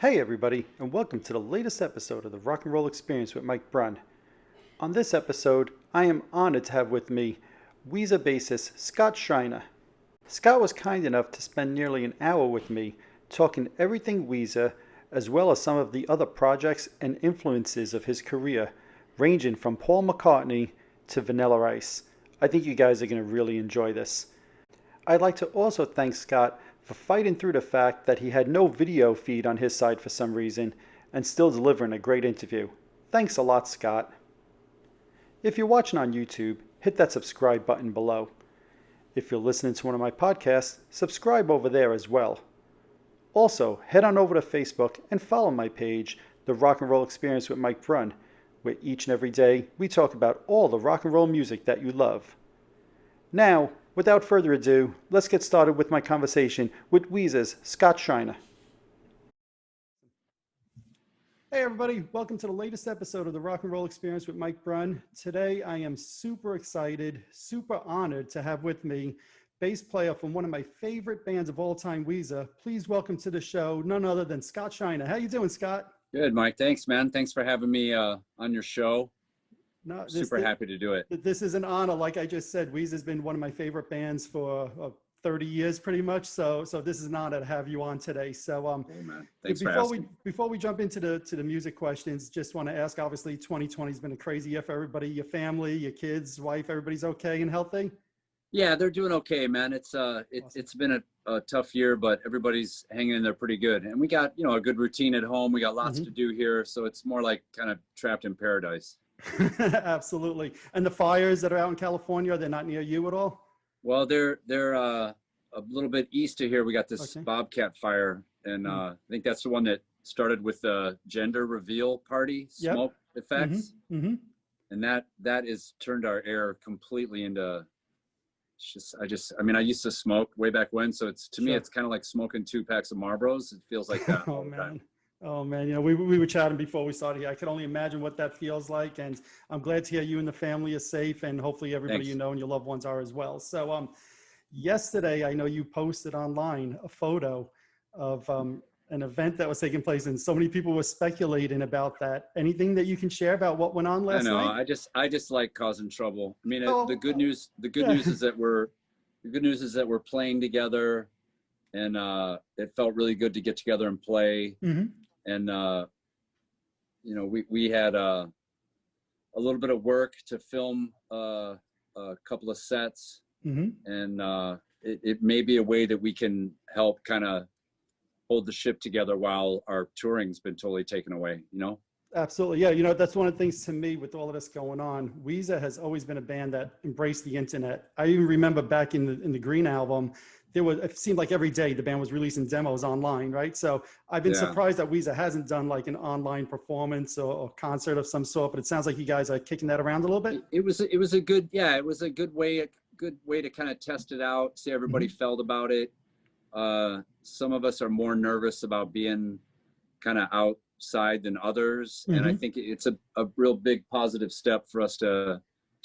Hey everybody, and welcome to the latest episode of the Rock and Roll Experience with Mike Brunn. On this episode, I am honored to have with me Weezer bassist Scott Schreiner. Scott was kind enough to spend nearly an hour with me talking everything Weezer, as well as some of the other projects and influences of his career, ranging from Paul McCartney to Vanilla Ice. I think you guys are going to really enjoy this. I'd like to also thank Scott for fighting through the fact that he had no video feed on his side for some reason and still delivering a great interview. Thanks a lot, Scott. If you're watching on YouTube, hit that subscribe button below. If you're listening to one of my podcasts, subscribe over there as well. Also, head on over to Facebook and follow my page, The Rock and Roll Experience with Mike Brunn, where each and every day we talk about all the rock and roll music that you love. Now, without further ado, let's get started with my conversation with Weezer's Scott Schreiner. Hey everybody, welcome to the latest episode of the Rock and Roll Experience with Mike Brunn. Today I am super excited, super honored to have with me bass player from one of my favorite bands of all time, Weezer. Please welcome to the show none other than Scott Schreiner. How you doing, Scott? Good, Mike. Thanks, man. Thanks for having me on your show. No, Super happy to do it. This is an honor. Like I just said, Weezer's been one of my favorite bands for 30 years pretty much. So this is an honor to have you on today. So Hey, man. Thanks for asking. before we jump into the music questions, just want to ask, obviously 2020 has been a crazy year for everybody, your family, your kids, wife, everybody's okay and healthy? Yeah, they're doing okay, man. It's been a tough year, but everybody's hanging in there pretty good. And we got, a good routine at home. We got lots to do here, so it's more like kind of trapped in paradise. Absolutely. And the fires that are out in California, they're not near you at all? Well, they're a little bit east of here. We got this Bobcat fire, and I think that's the one that started with the gender reveal party smoke effects, and that is turned our air completely into. I used to smoke way back when, so to me it's kind of like smoking 2 packs of Marlboros. It feels like that all the time. Oh man, we were chatting before we started here. I can only imagine what that feels like, and I'm glad to hear you and the family are safe, and hopefully everybody you know and your loved ones are as well. So yesterday, I know you posted online a photo of an event that was taking place, and so many people were speculating about that. Anything that you can share about what went on last night? I just like causing trouble. I mean, the good news is that we're playing together, and it felt really good to get together and play. And we had a little bit of work to film a couple of sets, and it may be a way that we can help kind of hold the ship together while our touring's been totally taken away, Absolutely. Yeah. That's one of the things to me with all of this going on. Weezer has always been a band that embraced the internet. I even remember back in the Green album, it seemed like every day the band was releasing demos online, right? So I've been surprised that Weezer hasn't done like an online performance or concert of some sort, but it sounds like you guys are kicking that around a little bit. It was a good way to kind of test it out, see how everybody felt about it. Some of us are more nervous about being kind of outside than others, and I think it's a real big positive step for us to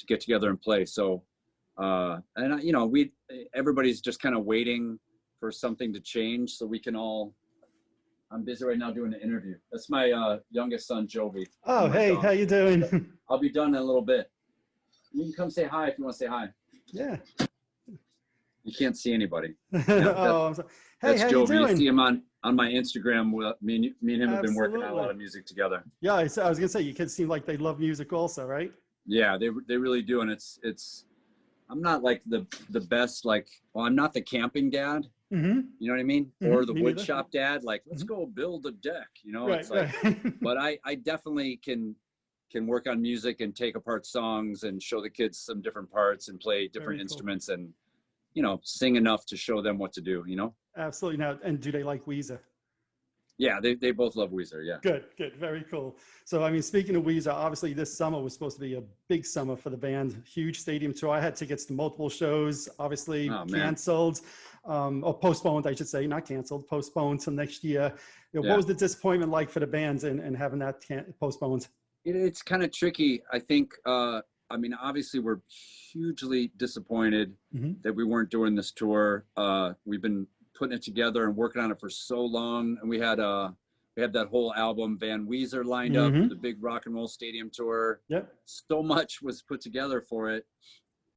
get together and play. So everybody's just kind of waiting for something to change so we can all. I'm busy right now doing an interview. That's my youngest son, Jovi. Oh, hey, how you doing? I'll be done in a little bit. You can come say hi if you want to say hi. Yeah. You can't see anybody. Hey, that's how Jovi. you doing? You see him on my Instagram. Me and him have been working on a lot of music together. Yeah, I was gonna say, you kids seem like they love music also, right? Yeah, they really do, and it's. I'm not like the best, I'm not the camping dad. You know what I mean? Or the wood shop dad, like, let's go build a deck, Right, it's like, but I definitely can work on music and take apart songs and show the kids some different parts and play different instruments and, sing enough to show them what to do, Absolutely. Now, and do they like Weezer? Yeah, they both love Weezer. Yeah. Good. Very cool. So, I mean, speaking of Weezer, obviously this summer was supposed to be a big summer for the band, huge stadium tour. I had tickets to multiple shows, obviously canceled, or postponed, I should say, not canceled, postponed till next year. What was the disappointment like for the bands and having that postponed? It's kind of tricky. I think, obviously we're hugely disappointed that we weren't doing this tour. We've been putting it together and working on it for so long, and we had we had that whole album, Van Weezer lined up for the big rock and roll stadium tour. Yep. So much was put together for it.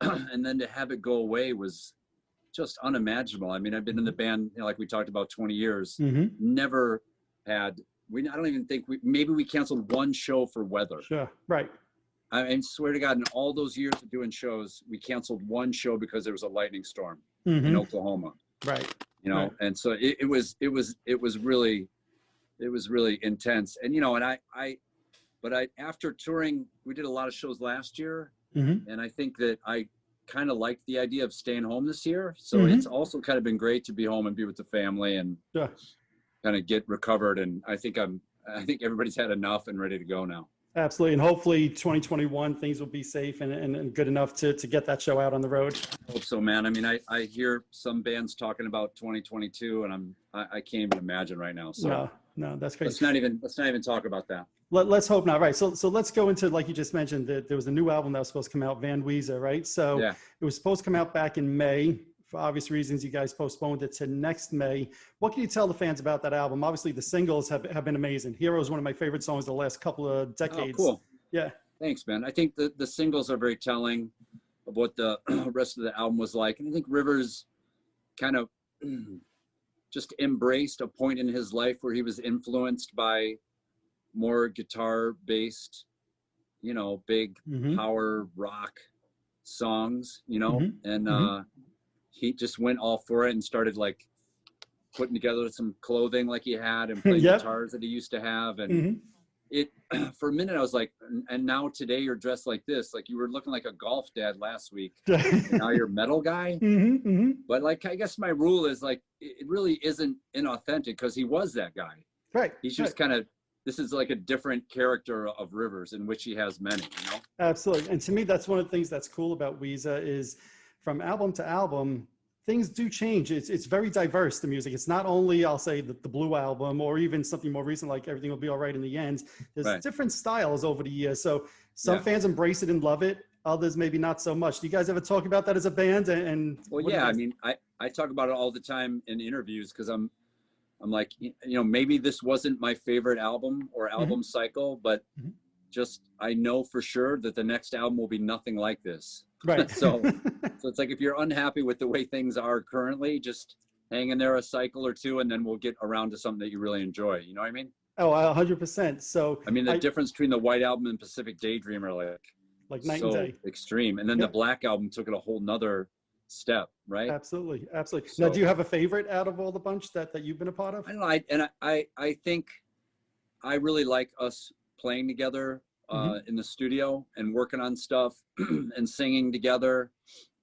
And then to have it go away was just unimaginable. I mean, I've been in the band, you know, like we talked about, 20 years, never had, I don't even think maybe we canceled one show for weather. Sure. Right. I swear to God, in all those years of doing shows, we canceled one show because there was a lightning storm in Oklahoma. Right. You know, and so it was really intense. And, you know, and but after touring, we did a lot of shows last year. And I think that I kind of liked the idea of staying home this year. So it's also kind of been great to be home and be with the family and kind of get recovered. And I think everybody's had enough and ready to go now. Absolutely. And hopefully 2021, things will be safe and good enough to get that show out on the road. I hope so, man. I mean, I hear some bands talking about 2022 and I can't even imagine right now. So no, that's crazy. Let's not even talk about that. Let's hope not. Right. So let's go into, like you just mentioned, that there was a new album that was supposed to come out, Van Weezer, right? So it was supposed to come out back in May. For obvious reasons, you guys postponed it to next May. What can you tell the fans about that album? Obviously, the singles have been amazing. Hero is one of my favorite songs the last couple of decades. Oh, cool. Yeah. Thanks, man. I think the singles are very telling of what the rest of the album was like. And I think Rivers kind of just embraced a point in his life where he was influenced by more guitar-based, you know, big power rock songs, you know, and he just went all for it and started like putting together some clothing like he had and playing guitars that he used to have. And it, for a minute, I was like, and now today you're dressed like this, like you were looking like a golf dad last week. And now you're a metal guy. But like, I guess my rule is like, it really isn't inauthentic because he was that guy. Right. He's just kind of, this is like a different character of Rivers in which he has many, you know? Absolutely. And to me, that's one of the things that's cool about Weezer is from album to album, things do change. It's very diverse, the music. It's not only, I'll say, the Blue Album or even something more recent like Everything Will Be All Right in the End. There's different styles over the years. So some fans embrace it and love it. Others maybe not so much. Do you guys ever talk about that as a band? Well, yeah, I mean, I talk about it all the time in interviews because I'm like, you know, maybe this wasn't my favorite album or album cycle, but just I know for sure that the next album will be nothing like this. Right. So it's like if you're unhappy with the way things are currently, just hang in there a cycle or two, and then we'll get around to something that you really enjoy. You know what I mean? Oh, 100%. So I mean, the difference between the White Album and Pacific Daydream are like night and day. Extreme. And then the Black Album took it a whole nother step, right? Absolutely. So, now, do you have a favorite out of all the bunch that you've been a part of? I don't know. I think I really like us playing together in the studio and working on stuff and singing together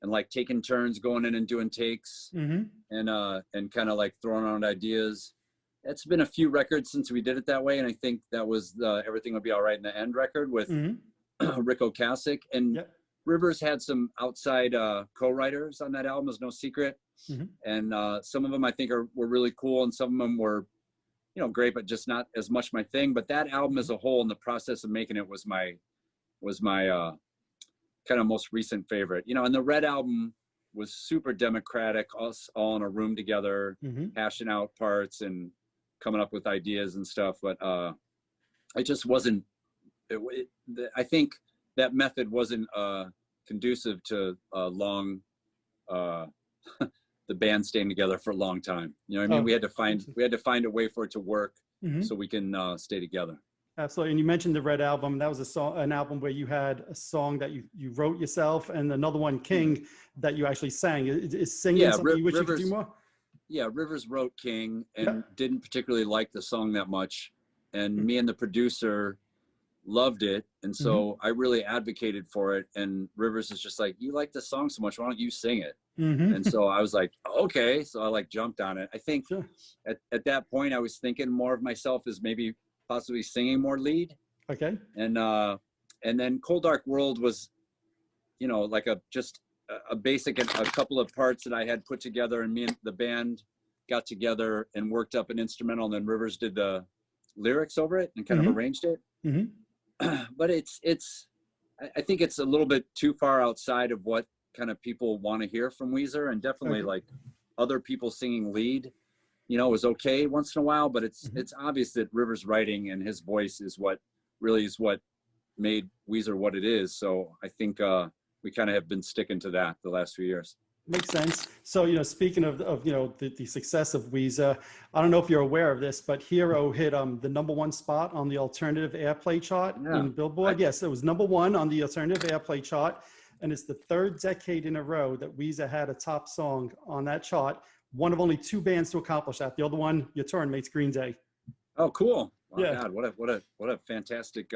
and like taking turns going in and doing takes and kind of like throwing around ideas. It's been a few records since we did it that way, and I think that was the Everything Will Be All Right in the End record with Rick Ocasek. And Rivers had some outside co-writers on that album, is no secret. And some of them I think were really cool, and some of them were, you know, great, but just not as much my thing. But that album as a whole, in the process of making it, was my kind of most recent favorite. You know, and the Red Album was super democratic, us all in a room together, hashing out parts and coming up with ideas and stuff. But it just wasn't. I think that method wasn't conducive to long. The band staying together for a long time. You know what I mean? We had to find a way for it to work so we can stay together. Absolutely. And you mentioned the Red Album. That was an album where you had a song that you wrote yourself, and another one, King, that you actually sang. Is singing something you wish you could do more? Yeah, Rivers wrote King and didn't particularly like the song that much. And me and the producer loved it. And so I really advocated for it. And Rivers is just like, you like the song so much, why don't you sing it? And so I was like, okay. So I like jumped on it. I think at that point I was thinking more of myself as maybe possibly singing more lead. Okay. And then Cold Dark World was, you know, like just a basic, a couple of parts that I had put together, and me and the band got together and worked up an instrumental, and then Rivers did the lyrics over it and kind of arranged it. But I think it's a little bit too far outside of what kind of people want to hear from Weezer, and definitely like other people singing lead you know, was okay once in a while, but it's obvious that Rivers' writing and his voice is what made Weezer what it is. So I think we kind of have been sticking to that the last few years. Makes sense. So, you know, speaking of you know, the success of Weezer, I don't know if you're aware of this, but Hero hit the #1 spot on the alternative airplay chart in Billboard. Yes, it was #1 on the alternative airplay chart. And it's the 3rd decade in a row that Weezer had a top song on that chart. One of only 2 bands to accomplish that. The other one, your touring mates, Green Day. Oh, cool. Oh, yeah. God, what a fantastic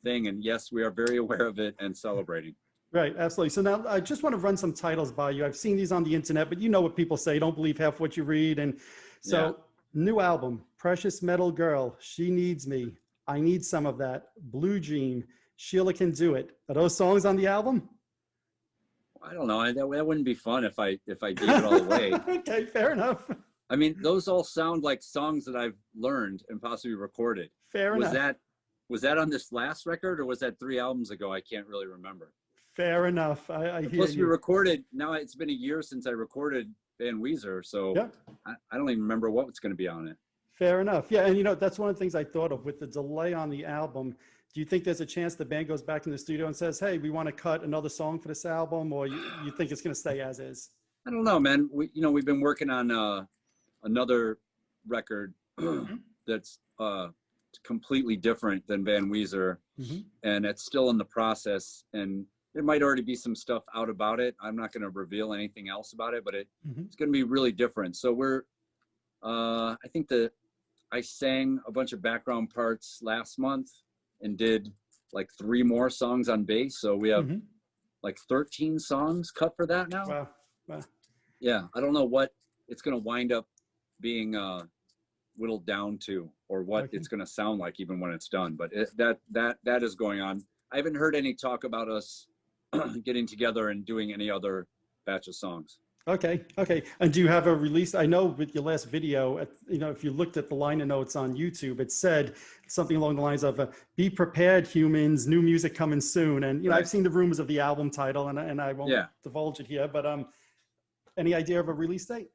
thing. And yes, we are very aware of it and celebrating. Right, absolutely. So now I just want to run some titles by you. I've seen these on the internet, but you know what people say, don't believe half what you read. And so new album, Precious Metal Girl, She Needs Me, I Need Some of That, Blue Dream, Sheila Can Do It. Are those songs on the album? I don't know. That wouldn't be fun if I gave it all away. Okay, fair enough. I mean, those all sound like songs that I've learned and possibly recorded. Fair enough. Was that on this last record, or was that 3 albums ago? I can't really remember. Fair enough. I hear Plus, you. we recorded. Now it's been a year since I recorded Van Weezer, so I don't even remember what's going to be on it. Fair enough. Yeah, and you know, that's one of the things I thought of with the delay on the album. Do you think there's a chance the band goes back in the studio and says, hey, we want to cut another song for this album, or you think it's going to stay as is? I don't know, man. We've been working on another record that's completely different than Van Weezer, and it's still in the process, and there might already be some stuff out about it. I'm not going to reveal anything else about it, but it's going to be really different. So we're, I think I sang a bunch of background parts last month and did like 3 more songs on bass. So we have like 13 songs cut for that now. Wow. Yeah. I don't know what it's going to wind up being whittled down to, or what it's going to sound like even when it's done. But that is going on. I haven't heard any talk about us getting together and doing any other batch of songs. Okay. And do you have a release? I know with your last video, you know, if you looked at the liner notes on YouTube, it said something along the lines of "Be prepared, humans. New music coming soon." And you know, I've seen the rumors of the album title, and I won't divulge it here. But any idea of a release date?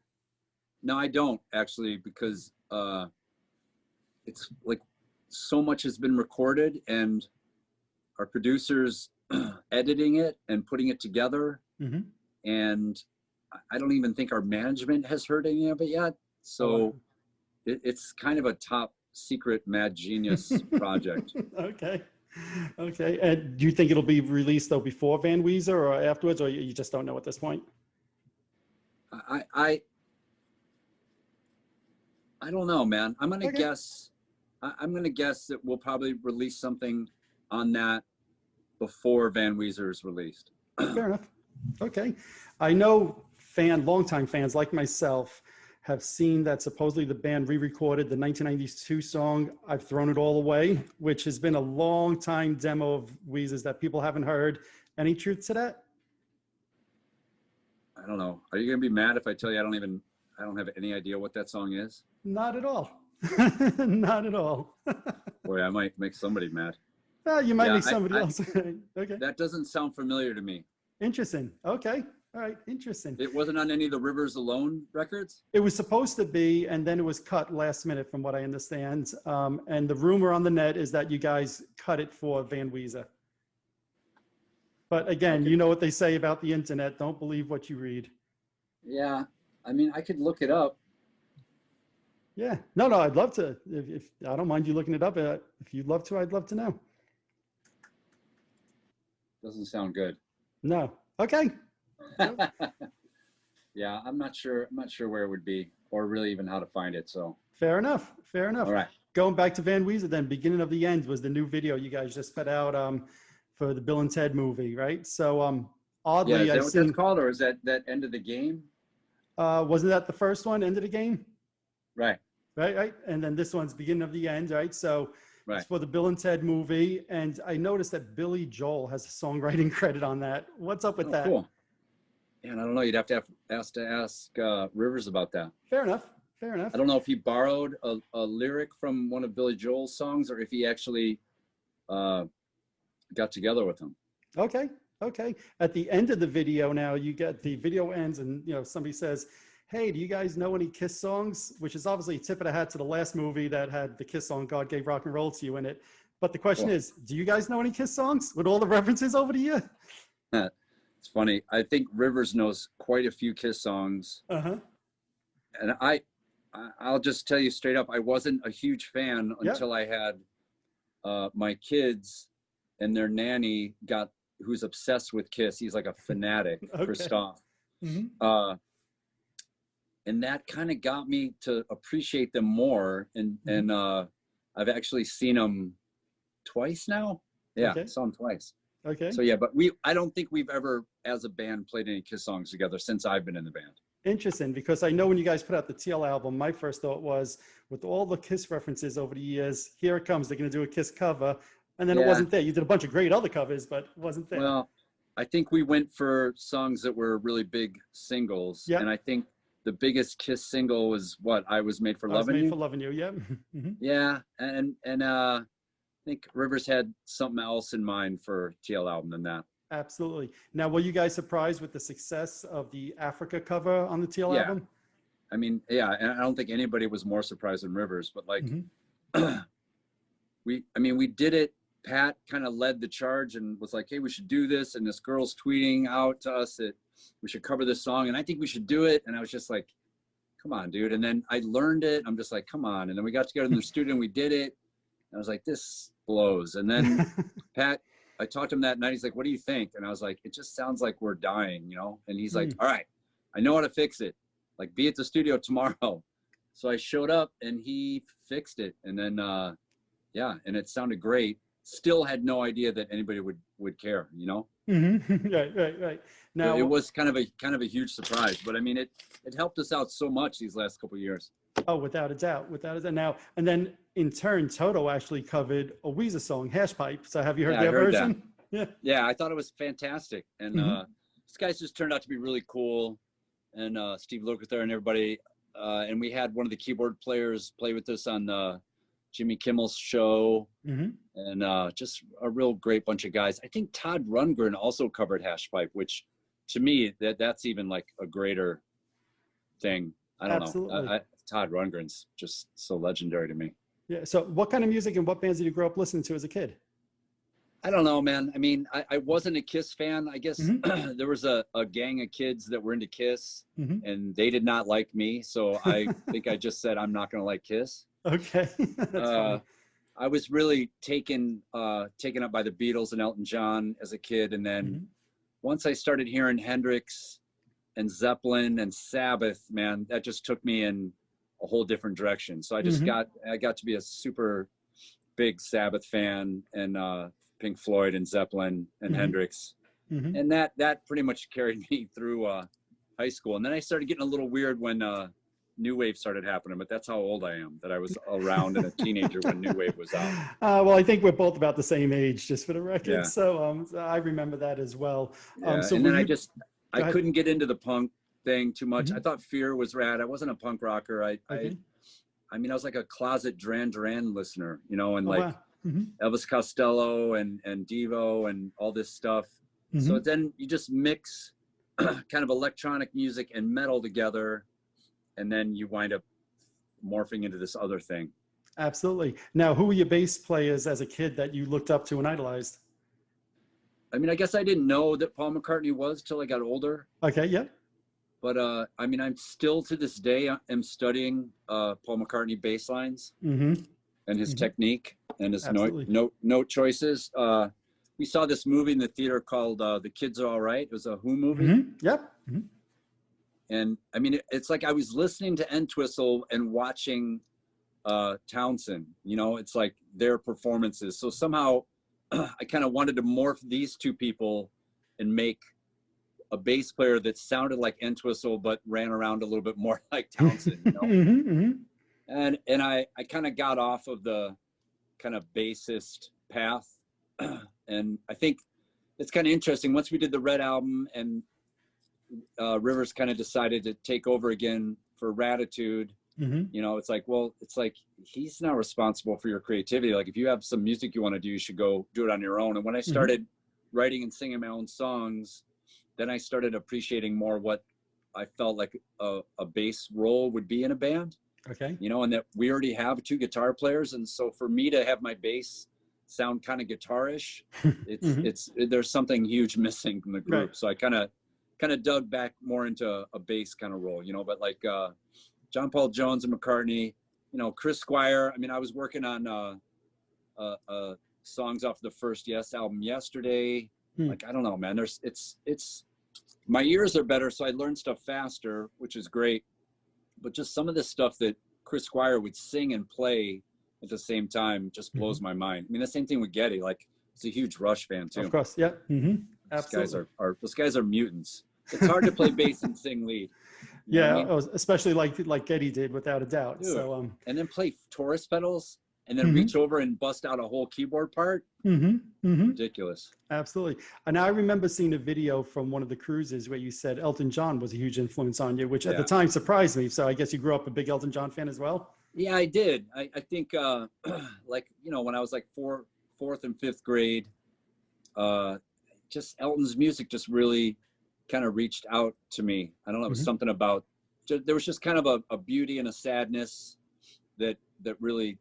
No, I don't actually, because it's like so much has been recorded, and our producers editing it and putting it together, and I don't even think our management has heard any of it yet. So it's kind of a top secret mad genius project. Okay. And do you think it'll be released though before Van Weezer or afterwards, or you just don't know at this point? I don't know, man. I'm gonna guess. I'm gonna guess that we'll probably release something on that before Van Weezer is released. Fair enough. Okay. I know longtime fans like myself have seen that supposedly the band re-recorded the 1992 song, I've Thrown It All Away, which has been a long time demo of Weezer's that people haven't heard. Any truth to that? I don't know. Are you going to be mad if I tell you I don't have any idea what that song is? Not at all. Not at all. Boy, I might make somebody mad. You might make somebody else. Okay. That doesn't sound familiar to me. Interesting. Okay. All right. Interesting. It wasn't on any of the Rivers Alone records? It was supposed to be, and then it was cut last minute from what I understand. And the rumor on the net is that you guys cut it for Van Weezer. But again, you know what they say about the internet. Don't believe what you read. Yeah. I mean, I could look it up. Yeah. No, I'd love to. If I don't mind you looking it up. If you'd love to, I'd love to know. Doesn't sound good. No. Okay. Yeah, I'm not sure where it would be, or really even how to find it. So fair enough. All right. Going back to Van Weezer, then Beginning of the End was the new video you guys just put out for the Bill and Ted movie, right? So oddly, is that what that's called, or is that End of the Game? Wasn't that the first one, End of the Game? Right. And then this one's Beginning of the End, right? So it's for the Bill and Ted movie, and I noticed that Billy Joel has a songwriting credit on that. What's up with that? Cool. And I don't know. You'd have to ask Rivers about that. Fair enough. I don't know if he borrowed a lyric from one of Billy Joel's songs, or if he actually got together with him. Okay. At the end of the video, now you get the video ends, and you know somebody says, hey, do you guys know any Kiss songs? Which is obviously a tip of the hat to the last movie that had the Kiss song, God Gave Rock and Roll to You in it. But the question is, do you guys know any Kiss songs with all the references over the year? It's funny. I think Rivers knows quite a few Kiss songs. Uh-huh. And I'll just tell you straight up, I wasn't a huge fan until I had my kids, and their nanny who's obsessed with Kiss. He's like a fanatic, Christoph. Mm-hmm. And that kind of got me to appreciate them more. And I've actually seen them twice now. Yeah, saw them twice. Okay. So yeah, but I don't think we've ever, as a band, played any Kiss songs together since I've been in the band. Interesting, because I know when you guys put out the TL album, my first thought was, with all the Kiss references over the years, here it comes, they're going to do a Kiss cover. And then it wasn't there. You did a bunch of great other covers, but it wasn't there. Well, I think we went for songs that were really big singles. Yep. And I think the biggest Kiss single was I Was Made for Loving You. Made for Loving You, yeah. Mm-hmm. Yeah, and I think Rivers had something else in mind for TL album than that. Absolutely. Now, were you guys surprised with the success of the Africa cover on the TL album? I mean, and I don't think anybody was more surprised than Rivers, but like, we did it. Pat kind of led the charge and was like, hey, we should do this. And this girl's tweeting out to us that we should cover this song. And I think we should do it. And I was just like, come on, dude. And then I learned it. I'm just like, come on. And then we got together in the studio and we did it. And I was like, this blows. And then Pat, I talked to him that night. He's like, what do you think? And I was like, it just sounds like we're dying, you know? And he's like, all right, I know how to fix it. Like, be at the studio tomorrow. So I showed up and he fixed it. And then, and it sounded great. Still had no idea that anybody would care, you know? Right. Now, it was kind of a huge surprise, but I mean, it helped us out so much these last couple of years. Oh, without a doubt. Now, and then in turn, Toto actually covered a Weezer song, Hash Pipe. So have you heard their version? That. Yeah, I thought it was fantastic. And these guys just turned out to be really cool. And Steve Lukather and everybody. And we had one of the keyboard players play with us on Jimmy Kimmel's show. And just a real great bunch of guys. I think Todd Rundgren also covered Hash Pipe, which to me, that's even like a greater thing. I don't know. Todd Rundgren's just so legendary to me. Yeah. So what kind of music and what bands did you grow up listening to as a kid? I don't know, man. I mean, I wasn't a Kiss fan. I guess there was a gang of kids that were into Kiss and they did not like me. So I think I just said, I'm not going to like Kiss. Okay. I was really taken up by the Beatles and Elton John as a kid. And then once I started hearing Hendrix and Zeppelin and Sabbath, man, that just took me in a whole different direction. So I just got to be a super big Sabbath fan and Pink Floyd and Zeppelin and Hendrix. And that pretty much carried me through high school. And then I started getting a little weird when New Wave started happening, but that's how old I am, that I was around and a teenager when New Wave was out. Well, I think we're both about the same age, just for the record. Yeah. So I remember that as well. So and then I couldn't get into the punk thing too much. I thought Fear was rad. I wasn't a punk rocker. I mean, I was like a closet Duran Duran listener, you know, and Elvis Costello and Devo and all this stuff. So then you just mix kind of electronic music and metal together, and then you wind up morphing into this other thing. Absolutely. Now, who were your bass players as a kid that you looked up to and idolized? I mean, I guess I didn't know that Paul McCartney was till I got older. Okay, yeah. But I mean, I'm still to this day, I'm studying Paul McCartney bass lines and his technique and his note choices. We saw this movie in the theater called The Kids Are All Right. It was a Who movie. Yep. And I mean, it's like I was listening to Entwistle and watching Townsend, you know, it's like their performances. So somehow I kind of wanted to morph these two people and make a bass player that sounded like Entwistle, but ran around a little bit more like Townsend, you know? And I kind of got off of the kind of bassist path. And I think it's kind of interesting. Once we did the Red album and Rivers kind of decided to take over again for Ratitude, you know, it's like he's now responsible for your creativity. Like if you have some music you want to do, you should go do it on your own. And when I started writing and singing my own songs, then I started appreciating more what I felt like a bass role would be in a band. Okay. You know, and that we already have 2 guitar players, and so for me to have my bass sound kind of guitarish, there's something huge missing from the group. Right. So I kind of dug back more into a bass kind of role, you know. But like John Paul Jones and McCartney, you know, Chris Squire. I mean, I was working on songs off the first Yes album yesterday. Like, I don't know, man. It's my ears are better, so I learn stuff faster, which is great. But just some of the stuff that Chris Squire would sing and play at the same time just blows my mind. I mean, the same thing with Geddy. Like, he's a huge Rush fan too. Of course, yeah. Absolutely. Those guys are mutants. It's hard to play bass and sing lead. Yeah, I mean? Especially like Geddy did, without a doubt. Dude. So and then play Taurus pedals and then reach over and bust out a whole keyboard part. Ridiculous. Absolutely. And I remember seeing a video from one of the cruises where you said Elton John was a huge influence on you, which at the time surprised me. So I guess you grew up a big Elton John fan as well. Yeah, I did. I think like, you know, when I was like fourth and fifth grade, just Elton's music just really kind of reached out to me. I don't know. It was something about, there was just kind of a beauty and a sadness that really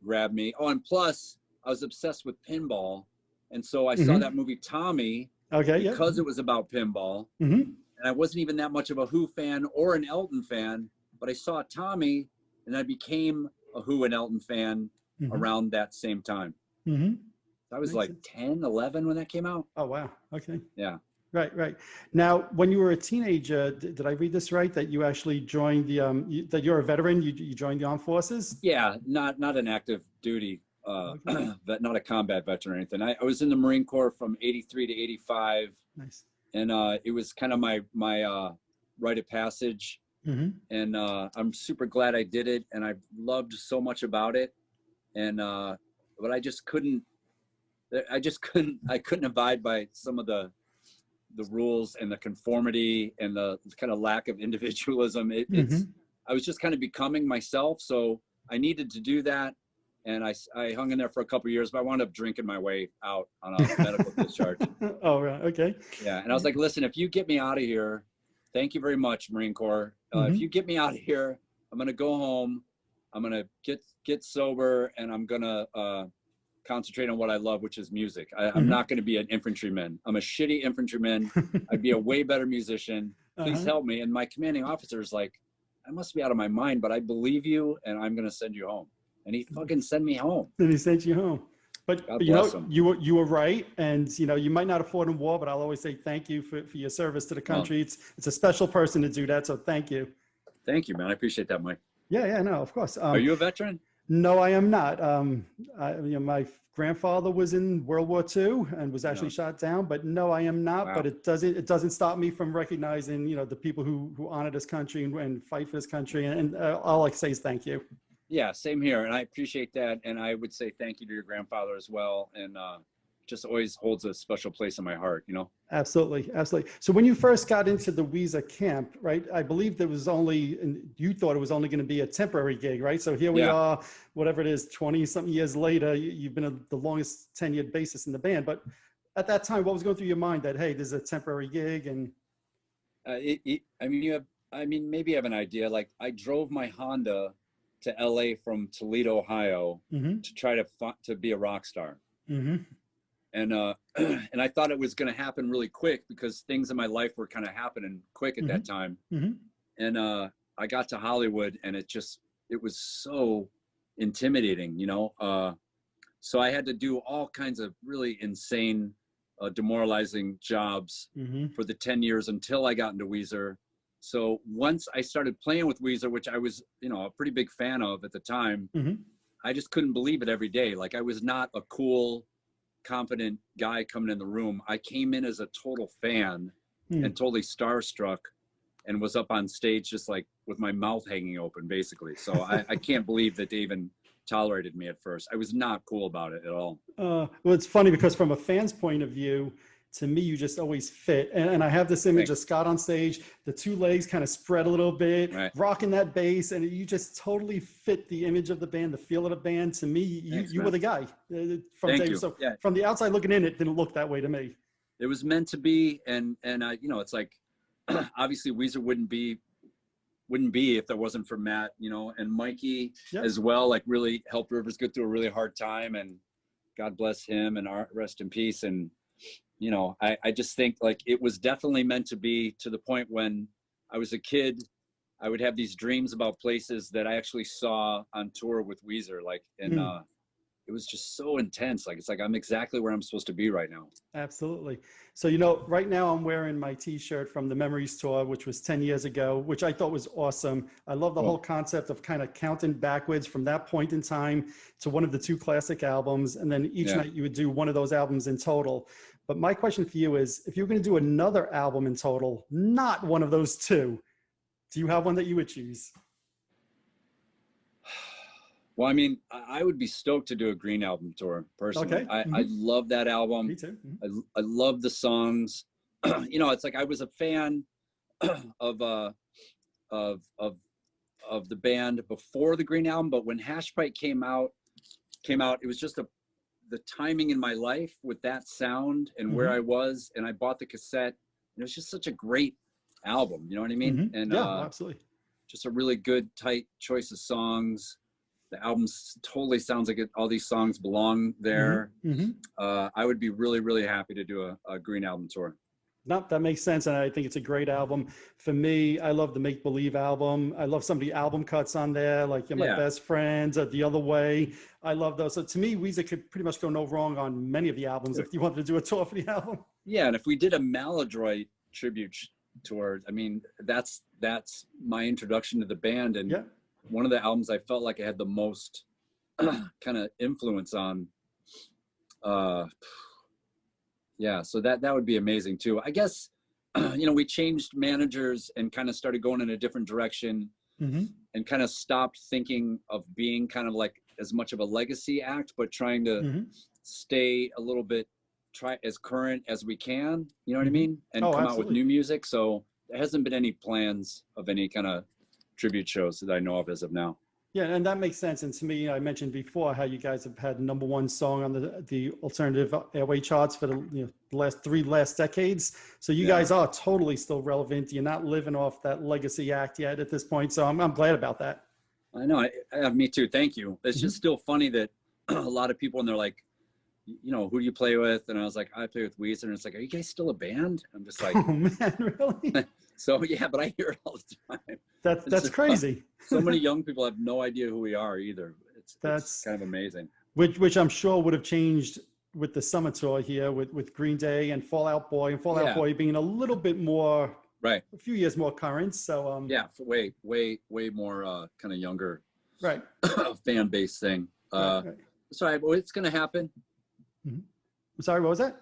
grabbed me. Oh, and plus I was obsessed with pinball. And so I saw that movie Tommy because it was about pinball. And I wasn't even that much of a Who fan or an Elton fan, but I saw Tommy and I became a Who and Elton fan around that same time. I was like 10, 11 when that came out. Oh, wow. Okay. Yeah. Right. Now, when you were a teenager, did I read this right? That you actually joined that you're a veteran, you joined the armed forces? Yeah, not an active duty, but not a combat veteran or anything. I was in the Marine Corps from 83 to 85. Nice. And it was kind of my rite of passage. And I'm super glad I did it. And I loved so much about it. And, but I couldn't abide by some of the rules and the conformity and the kind of lack of individualism. I was just kind of becoming myself. So I needed to do that. And I hung in there for a couple of years, but I wound up drinking my way out on a medical discharge. Oh, right. Okay. Yeah. And I was like, listen, if you get me out of here, thank you very much, Marine Corps. If you get me out of here, I'm going to go home. I'm going to get sober, and I'm going to concentrate on what I love, which is music. I'm not going to be an infantryman. I'm a shitty infantryman. I'd be a way better musician. Please help me. And my commanding officer is like, I must be out of my mind, but I believe you, and I'm going to send you home. And he fucking sent me home. And he sent you home. But you know, you were right. And, you know, you might not have fought in war, but I'll always say thank you for your service to the country. It's a special person to do that. So thank you. Thank you, man. I appreciate that, Mike. Yeah, no, of course. Are you a veteran? No, I am not. My grandfather was in World War II and was actually shot down, but no, I am not. Wow. But it doesn't stop me from recognizing, you know, the people who honor this country and fight for this country. And all I can say is thank you. Yeah, same here. And I appreciate that. And I would say thank you to your grandfather as well. And just always holds a special place in my heart, you know? Absolutely. So when you first got into the Weezer camp, right, I believe you thought it was only going to be a temporary gig, right? So here we are, whatever it is, 20 something years later, you've been the longest tenured bassist in the band. But at that time, what was going through your mind that, hey, this is a temporary gig? And maybe you have an idea. Like, I drove my Honda to LA from Toledo, Ohio, to try to be a rock star. And I thought it was going to happen really quick because things in my life were kind of happening quick at that time. And I got to Hollywood, and it was so intimidating, you know? So I had to do all kinds of really insane, demoralizing jobs for the 10 years until I got into Weezer. So once I started playing with Weezer, which I was, you know, a pretty big fan of at the time, I just couldn't believe it every day. Like, I was not a cool, confident guy coming in the room. I came in as a total fan and totally starstruck, and was up on stage just like with my mouth hanging open, basically. So I can't believe that they even tolerated me at first. I was not cool about it at all. Well, it's funny because from a fan's point of view, to me, you just always fit. And I have this image of Scott on stage, the two legs kind of spread a little bit, rocking that bass, and you just totally fit the image of the band, the feel of the band. To me, you were the guy. From the outside looking in, it didn't look that way to me. It was meant to be. And you know, it's like, obviously Weezer wouldn't be if there wasn't for Matt, you know, and Mikey as well, like really helped Rivers get through a really hard time, and God bless him and rest in peace. And, you know, I just think like it was definitely meant to be, to the point when I was a kid, I would have these dreams about places that I actually saw on tour with Weezer, like, and it was just so intense. Like, it's like, I'm exactly where I'm supposed to be right now. Absolutely. So, you know, right now I'm wearing my t-shirt from the Memories Tour, which was 10 years ago, which I thought was awesome. I love the whole concept of kind of counting backwards from that point in time to one of the 2 classic albums. And then each night you would do one of those albums in total. But my question for you is, if you're going to do another album in total, not one of those 2, do you have one that you would choose? Well, I mean, I would be stoked to do a Green Album tour personally. Okay. I love that album. Me too. I love the songs. You know, it's like I was a fan of the band before the Green Album, but when Hash Pipe came out, it was just the timing in my life with that sound and where I was, and I bought the cassette. And it was just such a great album. You know what I mean? And absolutely. Just a really good, tight choice of songs. The album totally sounds like all these songs belong there. I would be really, really happy to do a Green Album tour. No, that makes sense. And I think it's a great album. For me, I love the Make Believe album. I love some of the album cuts on there, like My Best Friends or The Other Way. I love those. So to me, Weezer could pretty much go no wrong on many of the albums if you wanted to do a tour for the album. Yeah, and if we did a Maladroit tribute tour, I mean, that's my introduction to the band. And one of the albums I felt like I had the most kind of influence on. So that would be amazing too. I guess, you know, we changed managers and kind of started going in a different direction and kind of stopped thinking of being kind of like as much of a legacy act, but trying to stay a little bit, try as current as we can, you know what I mean? And come out with new music. So there hasn't been any plans of any kind of tribute shows that I know of as of now. Yeah, and that makes sense. And to me, I mentioned before how you guys have had #1 song on the alternative airway charts for the last 3 decades. So you guys are totally still relevant. You're not living off that legacy act yet at this point. So I'm glad about that. I know. Me too. Thank you. It's just still funny that a lot of people, and they're like, you know, who do you play with? And I was like, I play with Weezer. And it's like, are you guys still a band? I'm just like, oh man, really? So yeah, but I hear it all the time. That's crazy. So many young people have no idea who we are either. It's kind of amazing. Which I'm sure would have changed with the summer tour here with Green Day and Fall Out Boy, and Fall Out Boy being a little bit more, a few years more current. So way more kind of younger, fan base thing. Sorry, but it's gonna happen. I'm sorry, what was that?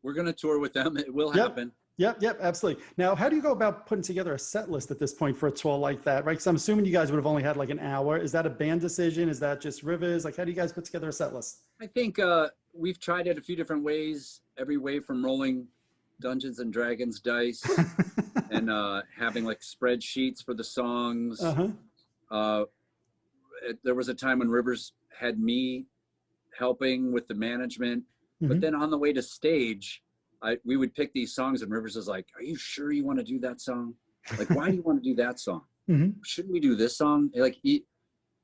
We're gonna tour with them. It will happen. Yep, absolutely. Now, how do you go about putting together a set list at this point for a tour like that, right? Because I'm assuming you guys would have only had like an hour. Is that a band decision? Is that just Rivers? Like, how do you guys put together a set list? I think we've tried it a few different ways. Every way from rolling Dungeons and Dragons dice and having like spreadsheets for the songs. There was a time when Rivers had me helping with the management, but then on the way to stage, we would pick these songs, and Rivers is like, are you sure you want to do that song? Like, why do you want to do that song? Shouldn't we do this song? Like, and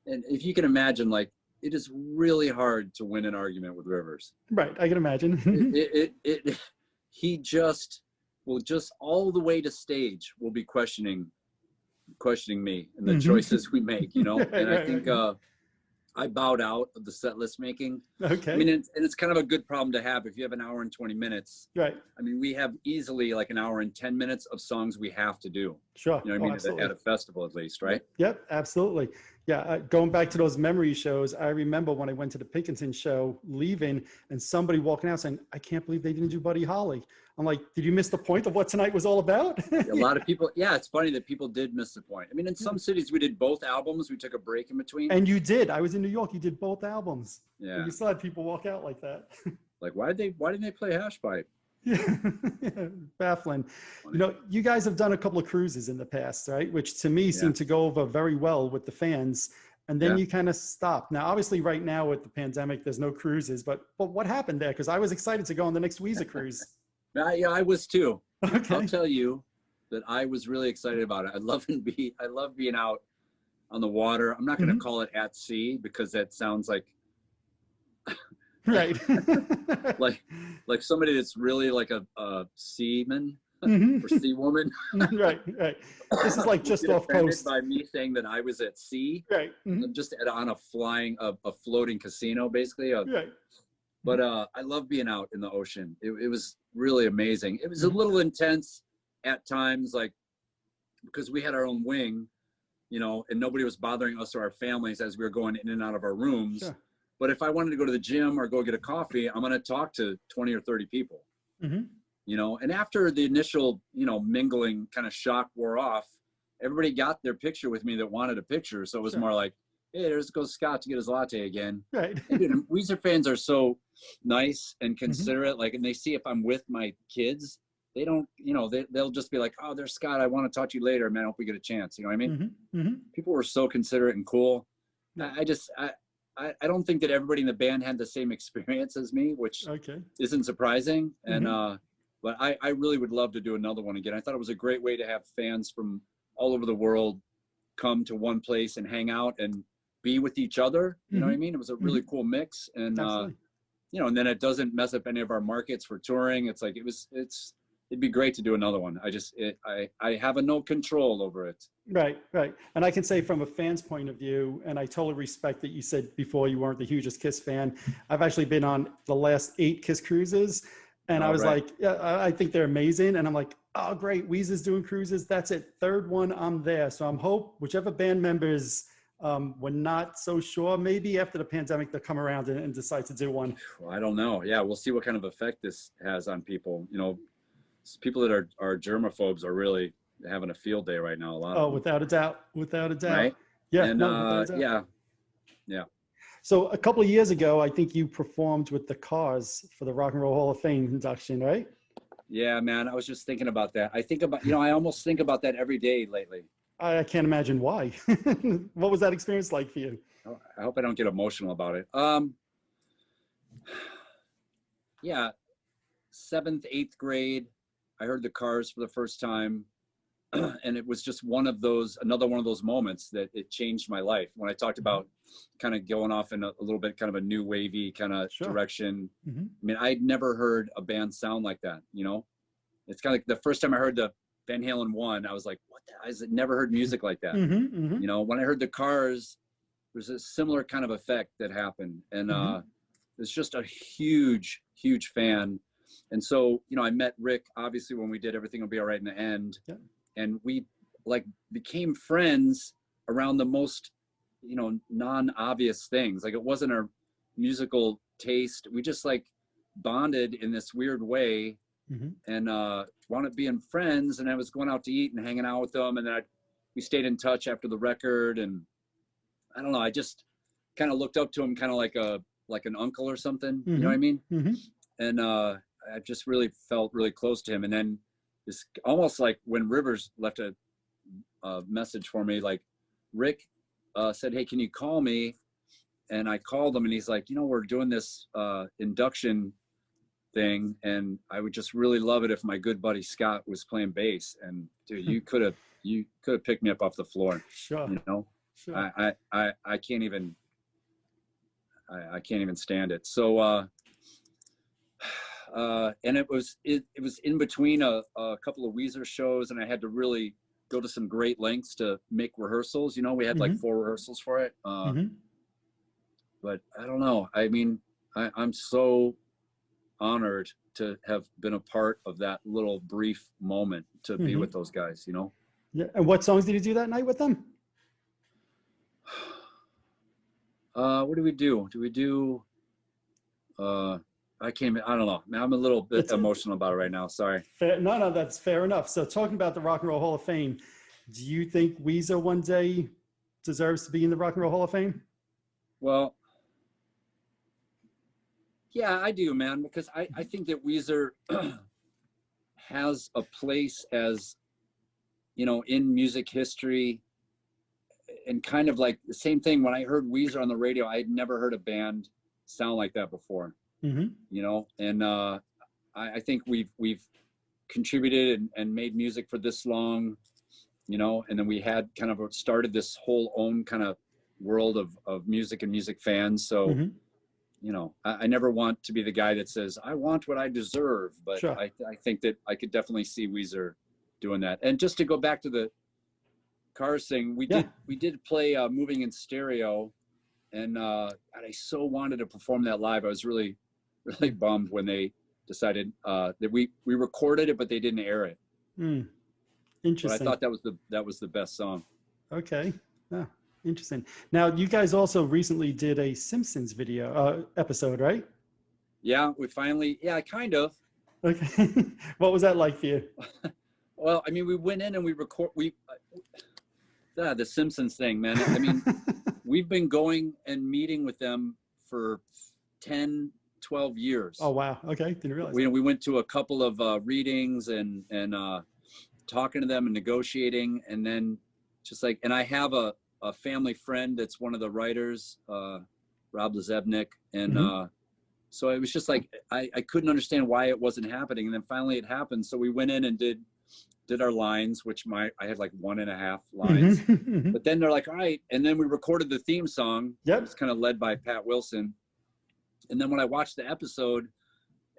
if you can imagine, like, it is really hard to win an argument with Rivers. Right, I can imagine. He will just all the way to stage will be questioning me and the choices we make, you know? And I think I bowed out of the set list making. Okay. I mean, it's kind of a good problem to have if you have an hour and 20 minutes. Right. I mean, we have easily like an hour and 10 minutes of songs we have to do. Sure. You know what I mean? At a festival, at least, right? Yep, absolutely. Yeah, going back to those memory shows, I remember when I went to the Pinkerton show, leaving, and somebody walking out saying, I can't believe they didn't do Buddy Holly. I'm like, did you miss the point of what tonight was all about? A lot of people, it's funny that people did miss the point. I mean, in some cities, we did both albums. We took a break in between. And you did. I was in New York. You did both albums. Yeah. And you still had people walk out like that. Like, why didn't they play Hash Pipe? Yeah, baffling. Funny. You know, you guys have done a couple of cruises in the past, right? Which to me seemed to go over very well with the fans. And then you kind of stopped. Now, obviously, right now with the pandemic, there's no cruises. But what happened there? Because I was excited to go on the next Weezer cruise. Yeah, I was too. Okay. I'll tell you, that I was really excited about it. I love being out on the water. I'm not going to call it at sea because that sounds like right. like somebody that's really like a seaman or sea woman. Right. This is like just off coast. By me saying that I was at sea. Right. I'm just on a floating casino, basically. Right. But I love being out in the ocean. It was really amazing. It was a little intense at times, like because we had our own wing, you know, and nobody was bothering us or our families as we were going in and out of our rooms. Sure. But if I wanted to go to the gym or go get a coffee, I'm going to talk to 20 or 30 people, you know, and after the initial, you know, mingling kind of shock wore off, everybody got their picture with me that wanted a picture. So it was more like, hey, there's goes Scott to get his latte again. Right. And, dude, Weezer fans are so nice and considerate. Like, and they see if I'm with my kids, they don't, you know, they'll just be like, oh, there's Scott. I want to talk to you later, man. I hope we get a chance. You know what I mean? People were so considerate and cool. I don't think that everybody in the band had the same experience as me, which isn't surprising. And, but I really would love to do another one again. I thought it was a great way to have fans from all over the world come to one place and hang out and be with each other. You know what I mean? It was a really cool mix. And, you know, and then it doesn't mess up any of our markets for touring. It's like, it'd be great to do another one. I have no control over it. Right. And I can say from a fan's point of view, and I totally respect that you said before you weren't the hugest Kiss fan. I've actually been on the last 8 Kiss cruises, and I was like, yeah, I think they're amazing. And I'm like, oh, great, Weezer's doing cruises. That's it. 3rd one, I'm there. So I'm whichever band members we're not so sure, maybe after the pandemic they'll come around and decide to do one. Well, I don't know. Yeah, we'll see what kind of effect this has on people. You know, people that are germaphobes are really having a field day right now. A lot of them. Without a doubt. Right? Yeah. And, yeah. So a couple of years ago, I think you performed with the Cars for the Rock and Roll Hall of Fame induction, right? Yeah, man. I was just thinking about that. I almost think about that every day lately. I can't imagine why. What was that experience like for you? I hope I don't get emotional about it. Yeah, 7th, 8th grade, I heard the Cars for the first time. And it was just another one of those moments that it changed my life. When I talked about kind of going off in a little bit kind of a new wavy kind of direction. I mean, I'd never heard a band sound like that, you know? It's kind of like the first time I heard the Van Halen 1, I was like, what I never heard music like that. You know, when I heard the Cars, there's a similar kind of effect that happened. And it's just a huge, huge fan. And so, you know, I met Rick, obviously, when we did Everything Will Be All Right in the End. Yeah. And we like became friends around the most, you know, non-obvious things. Like it wasn't our musical taste. We just like bonded in this weird way and wanted being friends. And I was going out to eat and hanging out with them. And then we stayed in touch after the record. And I don't know, I just kind of looked up to him kind of like an uncle or something. You know what I mean? And I just really felt really close to him. And then it's almost like when Rivers left a message for me, like Rick said, hey, can you call me? And I called him and he's like, you know, we're doing this induction thing. And I would just really love it if my good buddy Scott was playing bass. And dude, you could have picked me up off the floor. Sure. You know, sure. I can't even stand it. So, and it was in between a couple of Weezer shows, and I had to really go to some great lengths to make rehearsals. You know, we had like 4 rehearsals for it. But I don't know. I mean, I'm so honored to have been a part of that little brief moment to be with those guys, you know? Yeah. And what songs did you do that night with them? What do we do? I don't know. I'm a little bit emotional about it right now. Sorry. No, that's fair enough. So talking about the Rock and Roll Hall of Fame, do you think Weezer one day deserves to be in the Rock and Roll Hall of Fame? Well, yeah, I do, man, because I think that Weezer has a place as, you know, in music history, and kind of like the same thing. When I heard Weezer on the radio, I had never heard a band sound like that before. You know, and I think we've contributed and made music for this long, you know, and then we had kind of started this whole own kind of world of music and music fans. So, you know, I never want to be the guy that says, I want what I deserve, but sure. I think that I could definitely see Weezer doing that. And just to go back to the Cars thing, we did play Moving in Stereo, and I so wanted to perform that live. I was really bummed when they decided that we recorded it, but they didn't air it. Interesting. But I thought that was the best song. Okay. Oh, interesting. Now, you guys also recently did a Simpsons video episode, right? Yeah, we finally. Yeah, kind of. Okay. What was that like for you? Well, I mean, we went in and the Simpsons thing, man. I mean, we've been going and meeting with them for 10, 12 years. Oh, wow. Okay. Didn't realize we went to a couple of readings and talking to them and negotiating. And then just like, and I have a family friend that's one of the writers, Rob Lazebnik. And so it was just like, I couldn't understand why it wasn't happening. And then finally it happened. So we went in and did our lines, which I had like 1.5 lines, but then they're like, all right. And then we recorded the theme song. Yep. It was kind of led by Pat Wilson. And then when I watched the episode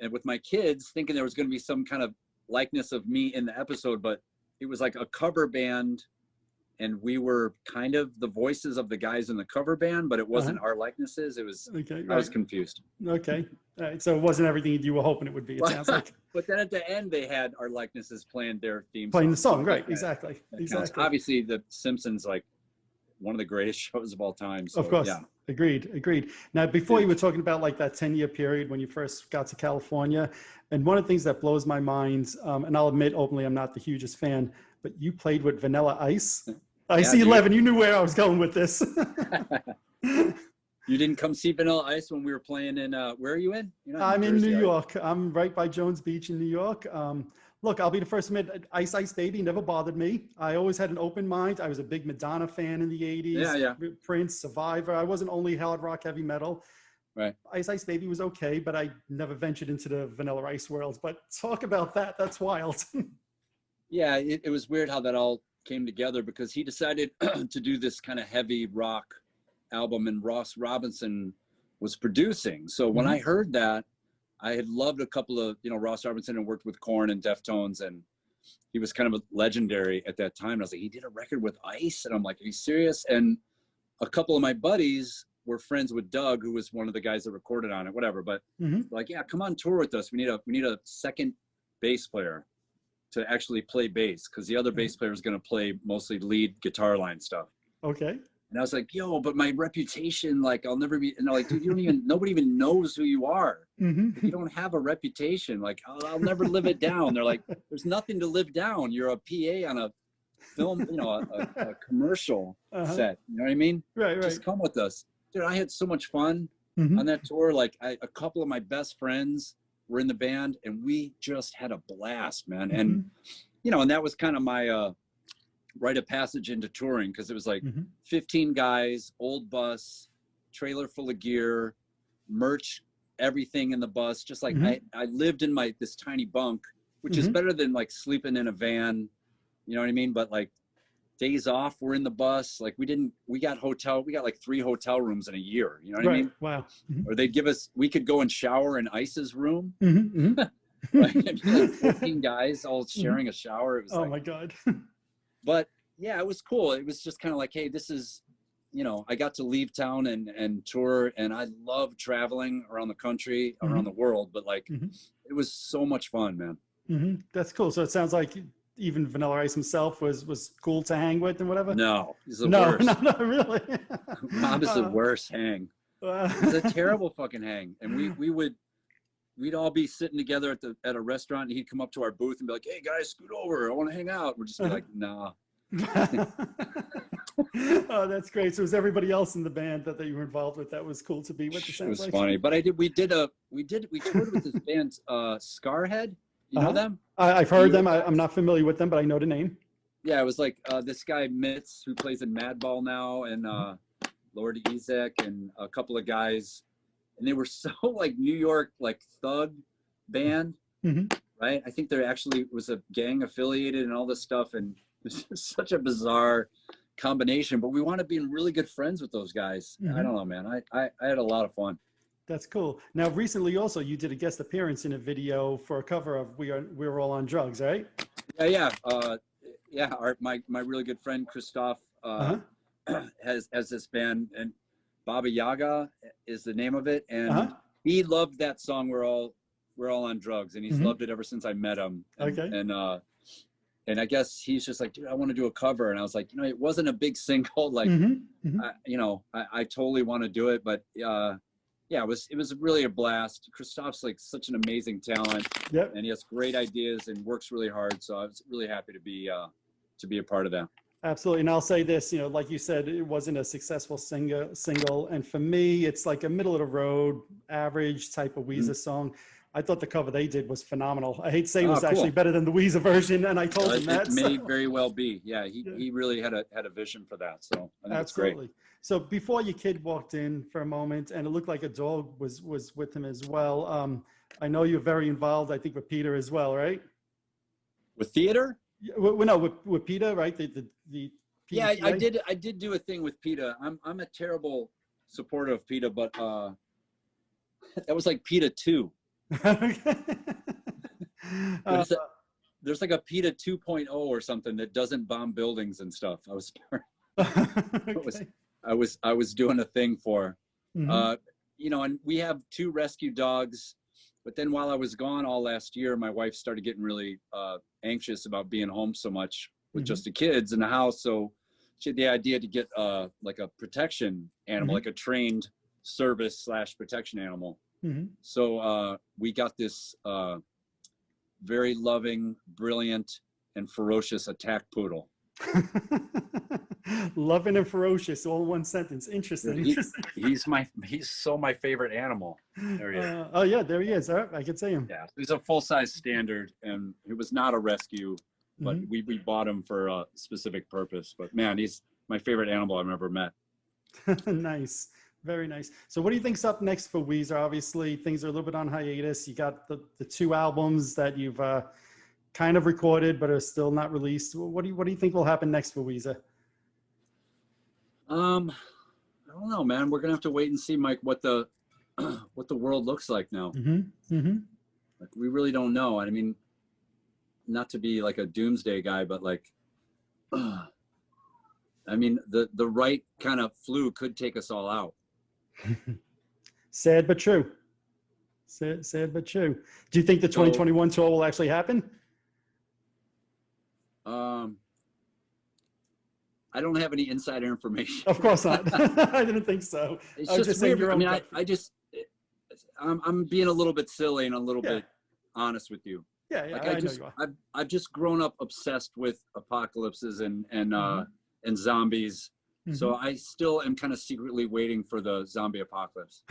and with my kids thinking there was going to be some kind of likeness of me in the episode, but it was like a cover band and we were kind of the voices of the guys in the cover band, but it wasn't our likenesses. It was, okay, right. I was confused. Okay. All right. So it wasn't everything you were hoping it would be, it sounds like. But then at the end, they had our likenesses playing their theme playing the song, so right. Exactly. Exactly. Obviously, the Simpsons, like one of the greatest shows of all time. So, of course. Yeah. Agreed. Now, before you were talking about like that 10-year period when you first got to California, and one of the things that blows my mind, and I'll admit openly, I'm not the hugest fan, but you played with Vanilla Ice. I see 11. You knew where I was going with this. You didn't come see Vanilla Ice when we were playing in, where are you in? I'm in New York. I'm right by Jones Beach in New York. Look, I'll be the first to admit, Ice Ice Baby never bothered me. I always had an open mind. I was a big Madonna fan in the 80s. Yeah. Prince, Survivor. I wasn't only hard rock, heavy metal. Right. Ice Ice Baby was okay, but I never ventured into the Vanilla Ice world. But talk about that. That's wild. Yeah, it was weird how that all came together because he decided to do this kind of heavy rock album and Ross Robinson was producing. So when I heard that, I had loved a couple of, Ross Robinson and worked with Korn and Deftones, and he was kind of a legendary at that time. And I was like, he did a record with Ice? And I'm like, are you serious? And a couple of my buddies were friends with Doug, who was one of the guys that recorded on it, whatever. But like, yeah, come on tour with us. We need a second bass player to actually play bass, because the other bass player is going to play mostly lead guitar line stuff. Okay. And I was like, yo, but my reputation, like, I'll never be, and they're like, dude, nobody even knows who you are. If you don't have a reputation, like, I'll never live it down. They're like, there's nothing to live down. You're a PA on a film, a commercial set. You know what I mean? Right. Just come with us. Dude, I had so much fun on that tour. Like, a couple of my best friends were in the band, and we just had a blast, man. And, and that was kind of my, rite of passage into touring, because it was like 15 guys, old bus, trailer full of gear, merch, everything in the bus. Just like I lived in this tiny bunk, which is better than like sleeping in a van, you know what I mean? But like days off, we're in the bus. Like we got like 3 hotel rooms in a year, you know what I mean? Wow. Or they'd give us, we could go and shower in Ice's room. Right? Like 14 guys all sharing a shower. It was oh my God. But yeah, it was cool. It was just kind of like, hey, this is, I got to leave town and tour, and I love traveling around the country, around the world, but like, it was so much fun, man. That's cool. So it sounds like even Vanilla Ice himself was cool to hang with and whatever. No, he's the worst. No, really. Rob is the worst hang. It's a terrible fucking hang. And we'd all be sitting together at a restaurant, and he'd come up to our booth and be like, hey guys, scoot over, I want to hang out. We'd just be like, nah. Oh, that's great. So it was everybody else in the band that you were involved with that was cool to be with? It was funny. But we toured with this band, Scarhead. You know them? I've heard them. I'm not familiar with them, but I know the name. Yeah, it was like this guy Mitz, who plays in Madball now, and Lord Ezek, and a couple of guys. And they were so like New York, like thug band. right? I think there actually was a gang affiliated and all this stuff, and it's such a bizarre combination. But we wound up being really good friends with those guys. I don't know, man. I had a lot of fun. That's cool. Now, recently also, you did a guest appearance in a video for a cover of "We're All on Drugs," right? Yeah. My really good friend Christoph has this band, and Baba Yaga is the name of it, and he loved that song. We're all on drugs, and he's loved it ever since I met him. And I guess he's just like, dude, I want to do a cover, and I was like, it wasn't a big single, like, I totally want to do it, but yeah, it was really a blast. Christoph's like such an amazing talent, and he has great ideas and works really hard. So I was really happy to be a part of that. Absolutely. And I'll say this, like you said, it wasn't a successful single. And for me, it's like a middle of the road, average type of Weezer song. I thought the cover they did was phenomenal. I hate to say it was actually better than the Weezer version, and I told him that. It may very well be. Yeah, he really had a vision for that. So I think it's great. So before your kid walked in for a moment, and it looked like a dog was with him as well. I know you're very involved, I think, with Peter as well, right? With theater? No, with Peter, right? Yeah, I did do a thing with Peter. I'm a terrible supporter of Peter, but that was like Peter 2. There's like a PETA 2.0 or something that doesn't bomb buildings and stuff. I was doing a thing for, and we have 2 rescue dogs, but then while I was gone all last year, my wife started getting really anxious about being home so much with just the kids in the house. So she had the idea to get like a protection animal, like a trained service / protection animal. So we got this very loving, brilliant, and ferocious attack poodle. Loving and ferocious, all in one sentence. Interesting. He's so my favorite animal. There he is. Oh yeah, there he is. All right, I can see him. Yeah, he's a full-size standard, and it was not a rescue, but we bought him for a specific purpose. But man, he's my favorite animal I've ever met. Nice. Very nice. So what do you think's up next for Weezer? Obviously, things are a little bit on hiatus. You got the 2 albums that you've kind of recorded but are still not released. What do you think will happen next for Weezer? I don't know, man. We're gonna have to wait and see, Mike, what the world looks like now. Like, we really don't know. I mean, not to be like a doomsday guy, but like, I mean, the right kind of flu could take us all out. Sad but true. Sad but true. Do you think the 2021 tour will actually happen? I don't have any insider information. Of course not. I didn't think so. It's just weird. I mean, I'm being a little bit silly and a little bit honest with you. Yeah, like I've just grown up obsessed with apocalypses and zombies. So I still am kind of secretly waiting for the zombie apocalypse.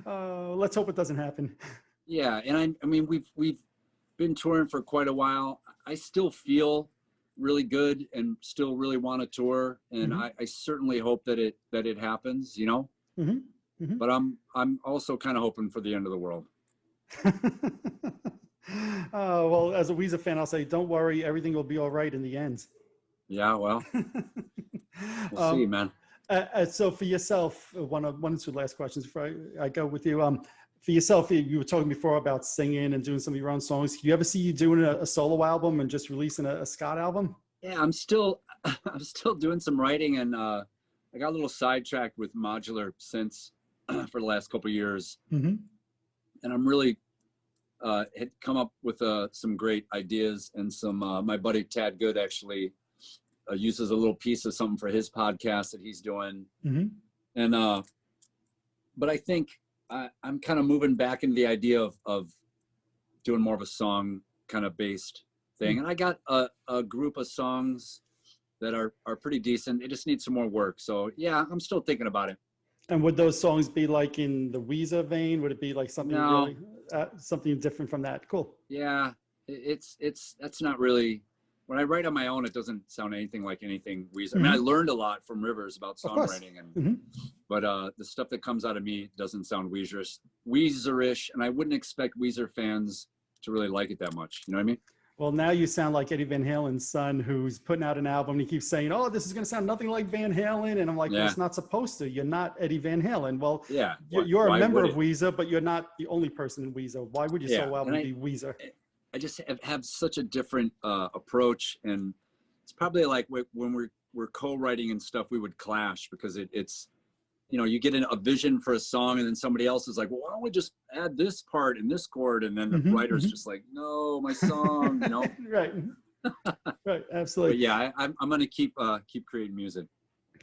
Let's hope it doesn't happen. Yeah, and I mean we've been touring for quite a while. I still feel really good and still really want to tour, and I certainly hope that it happens, But I'm also kind of hoping for the end of the world. Well, as a Weezer fan, I'll say, don't worry, everything will be all right in the end. Yeah, well, we'll see, man. So for yourself, one or 2 last questions before I go with you. For yourself, you were talking before about singing and doing some of your own songs. Do you ever see you doing a solo album and just releasing a Scott album? Yeah, I'm still doing some writing, and I got a little sidetracked with modular synths for the last couple of years, and I'm really had come up with some great ideas, and some my buddy Tad Good actually uses a little piece of something for his podcast that he's doing. And but I think I'm kind of moving back into the idea of doing more of a song kind of based thing. And I got a group of songs that are pretty decent. They just need some more work. So yeah, I'm still thinking about it. And would those songs be like in the Weezer vein? Would it be like something really, something different from that? Cool. Yeah, that's not really, when I write on my own, it doesn't sound anything like anything Weezer. I mean, I learned a lot from Rivers about songwriting, and but the stuff that comes out of me doesn't sound Weezerish Weezer-ish, and I wouldn't expect Weezer fans to really like it that much. You know what I mean? Well, now you sound like Eddie Van Halen's son, who's putting out an album. And he keeps saying, "Oh, this is going to sound nothing like Van Halen," and I'm like, "Well, it's not supposed to. You're not Eddie Van Halen." Well, yeah, you're a member of Weezer, but you're not the only person in Weezer. Why would your solo album be Weezer? I just have such a different approach, and it's probably like when we're co-writing and stuff, we would clash because it's you get a vision for a song, and then somebody else is like, well, why don't we just add this part and this chord, and then the writer's just like, no, my song, Right. Right, absolutely. But yeah, I'm gonna keep creating music.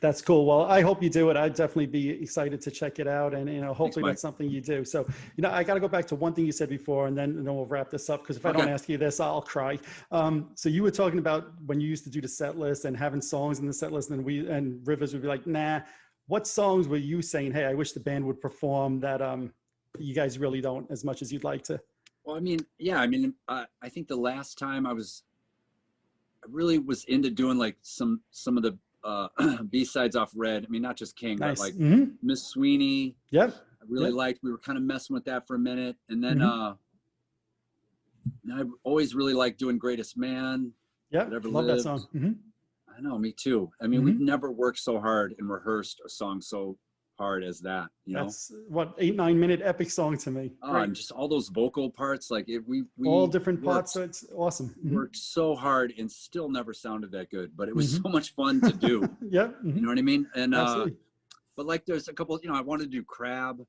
That's cool. Well, I hope you do it. I'd definitely be excited to check it out, and hopefully Thanks, that's something you do. So, I got to go back to one thing you said before, and then we'll wrap this up, because if I don't ask you this, I'll cry. So you were talking about when you used to do the set list and having songs in the set list, and Rivers would be like, nah. What songs were you saying, hey, I wish the band would perform that you guys really don't as much as you'd like to? Well, I think the last time I really was into doing like some of the B-sides off Red. I mean, not just King, but like Miss Sweeney. Yep. I really liked. We were kind of messing with that for a minute, and then I always really liked doing Greatest Man. Yep. Love that song. I know, me too. I mean, we've never worked so hard and rehearsed a song so hard as that. That's what 8-9 minute epic song to me. And just all those vocal parts, like we all different parts. So it's awesome. Worked so hard and still never sounded that good, but it was so much fun to do. Yep. You know what I mean? And but like there's a couple. I wanted to do Crab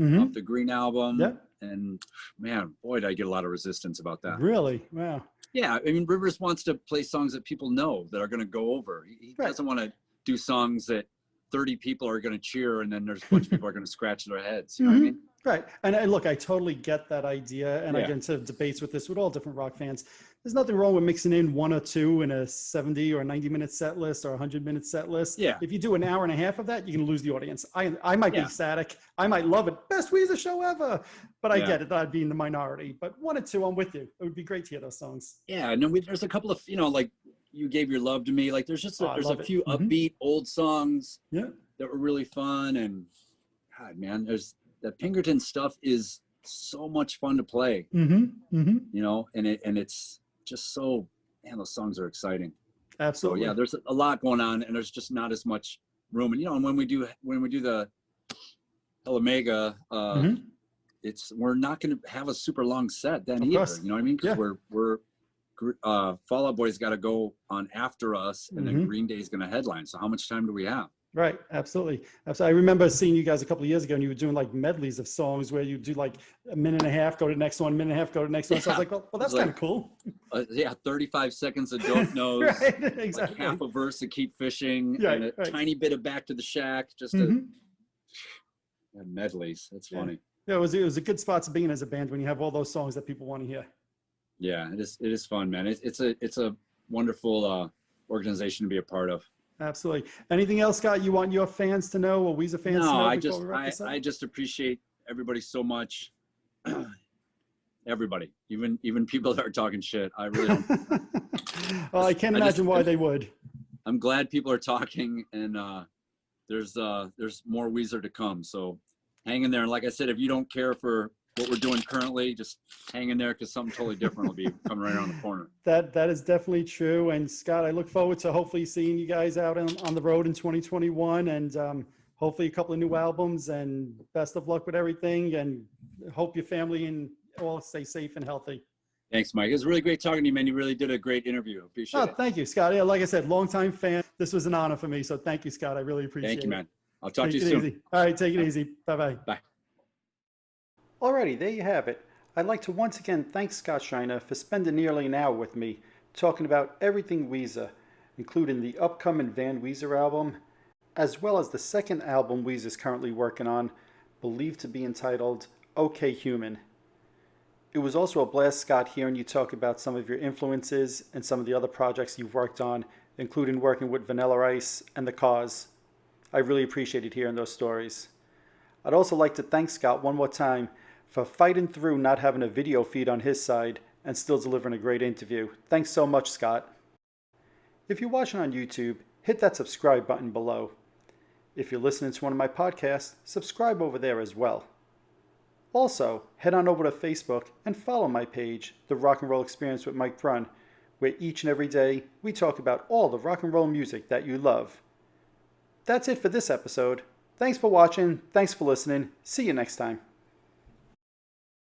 off the Green album. Yep. And man, boy, did I get a lot of resistance about that. Really? Wow. Yeah, I mean, Rivers wants to play songs that people know, that are going to go over. He doesn't want to do songs that 30 people are going to cheer, and then there's a bunch of people are going to scratch their heads. You know what I mean? Right. And look, I totally get that idea. And I get into debates with this with all different rock fans. There's nothing wrong with mixing in one or two in a 70 or 90 minute set list or 100-minute set list. Yeah. If you do an hour and a half of that, you're going to lose the audience. I might be ecstatic. I might love it. Best Weezer show ever. But I get it. I'd be in the minority. But one or two, I'm with you. It would be great to hear those songs. Yeah. And then there's a couple of, like You Gave Your Love to Me. Like there's just there's a few upbeat old songs that were really fun. And God, man, that Pinkerton stuff is so much fun to play. And it's just so, man, those songs are exciting. Absolutely. So, yeah, there's a lot going on, and there's just not as much room. And and when we do the Hell Omega, we're not going to have a super long set then either. You know what I mean? Because we're Fall Out Boy's got to go on after us, and then Green Day's going to headline. So how much time do we have? Right. Absolutely. I remember seeing you guys a couple of years ago, and you were doing like medleys of songs where you do like a minute and a half, go to the next one, minute and a half, go to the next one. So I was like, well that's kind of cool. 35 seconds of Dope Nose, right, exactly. like half a verse of Keep Fishing, and a tiny bit of Back to the Shack, just medleys. That's funny. Yeah, it was a good spot to be in as a band when you have all those songs that people want to hear. Yeah, it is fun, man. It's a wonderful organization to be a part of. Absolutely. Anything else, Scott, you want your fans to know, or Weezer fans to know? I just appreciate everybody so much. Everybody, even people that are talking shit. I really don't. Well, I can't imagine why they would. I'm glad people are talking, and there's more Weezer to come. So hang in there. And like I said, if you don't care for what we're doing currently, just hang in there, because something totally different will be coming right around the corner. That is definitely true. And Scott, I look forward to hopefully seeing you guys out on the road in 2021, and hopefully a couple of new albums, and best of luck with everything, and hope your family and all stay safe and healthy. Thanks, Mike. It was really great talking to you, man. You really did a great interview. Appreciate it. Thank you, Scott. Yeah, like I said, longtime fan. This was an honor for me. So thank you, Scott. I really appreciate it. Thank you, man. I'll talk to you soon. Easy. All right, take it easy. Bye-bye. Bye. Alrighty, there you have it. I'd like to once again thank Scott Schreiner for spending nearly an hour with me talking about everything Weezer, including the upcoming Van Weezer album, as well as the second album Weezer's currently working on, believed to be entitled OK Human. It was also a blast, Scott, hearing you talk about some of your influences and some of the other projects you've worked on, including working with Vanilla Ice and The Cause. I really appreciated hearing those stories. I'd also like to thank Scott one more time for fighting through not having a video feed on his side and still delivering a great interview. Thanks so much, Scott. If you're watching on YouTube, hit that subscribe button below. If you're listening to one of my podcasts, subscribe over there as well. Also, head on over to Facebook and follow my page, The Rock and Roll Experience with Mike Brunn, where each and every day we talk about all the rock and roll music that you love. That's it for this episode. Thanks for watching. Thanks for listening. See you next time.